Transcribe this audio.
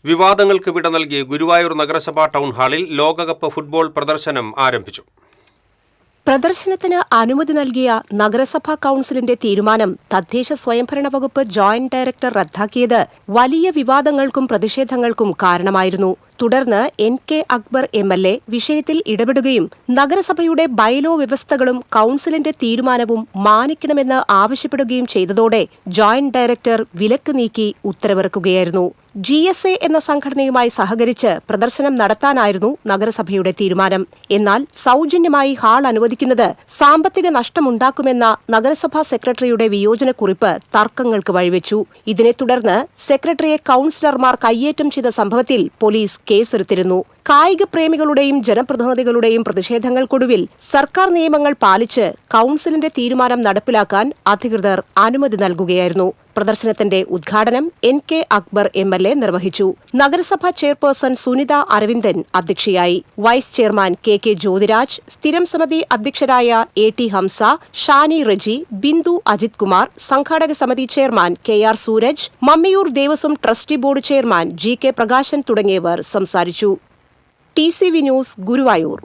വിവാദങ്ങൾക്ക് വിട നൽകി ഗുരുവായൂർ നഗരസഭാ ടൗൺ ഹാളിൽ ലോകകപ്പ് ഫുട്ബോൾ പ്രദർശനം ആരംഭിച്ചു. പ്രദർശനത്തിന് അനുമതി നൽകിയ നഗരസഭാ കൌൺസിലിന്റെ തീരുമാനം തദ്ദേശ സ്വയംഭരണ വകുപ്പ് ജോയിന്റ് ഡയറക്ടർ റദ്ദാക്കിയത് വലിയ വിവാദങ്ങൾക്കും പ്രതിഷേധങ്ങൾക്കും കാരണമായിരുന്നു. തുടർന്ന് NK അക്ബർ MLA വിഷയത്തിൽ ഇടപെടുകയും നഗരസഭയുടെ ബൈലോ വ്യവസ്ഥകളും കൌൺസിലിന്റെ തീരുമാനവും മാനിക്കണമെന്ന് ആവശ്യപ്പെടുകയും ചെയ്തതോടെ ജോയിന്റ് ഡയറക്ടർ വിലക്ക് നീക്കി ഉത്തരവിറക്കുകയായിരുന്നു. GSA എന്ന സംഘടനയുമായി സഹകരിച്ച് പ്രദർശനം നടത്താനായിരുന്നു നഗരസഭയുടെ തീരുമാനം. എന്നാൽ സൗജന്യമായി ഹാൾ അനുവദിക്കുന്നത് സാമ്പത്തിക നഷ്ടമുണ്ടാക്കുമെന്ന നഗരസഭാ സെക്രട്ടറിയുടെ വിയോജനക്കുറിപ്പ് തർക്കങ്ങൾക്ക് വഴിവെച്ചു. ഇതിനെ തുടർന്ന് സെക്രട്ടറിയെ കൌൺസിലർമാർ കയ്യേറ്റം ചെയ്ത സംഭവത്തിൽ പോലീസ് കേസെടുത്തിരുന്നു. കായിക പ്രേമികളുടെയും ജനപ്രതിനിധികളുടെയും പ്രതിഷേധങ്ങൾക്കൊടുവിൽ സർക്കാർ നിയമങ്ങൾ പാലിച്ച് കൌൺസിലിന്റെ തീരുമാനം നടപ്പിലാക്കാൻ അധികൃതർ അനുമതി നൽകുകയായിരുന്നു. പ്രദർശനത്തിന്റെ ഉദ്ഘാടനം NK അക്ബർ MLA നിർവഹിച്ചു. നഗരസഭാ ചെയർപേഴ്സൺ സുനിത അരവിന്ദൻ അധ്യക്ഷയായി. വൈസ് ചെയർമാൻ KK ജ്യോതിരാജ്, സ്ഥിരം സമിതി അധ്യക്ഷരായ AT ഹംസ, ഷാനി റജി, ബിന്ദു അജിത് കുമാർ, സംഘാടക സമിതി chairman KR Sooraj, Mammiyur Devaswom trustee board chairman GK Prakashan തുടങ്ങിയവർ സംസാരിച്ചു. TCV news, Guruvayur.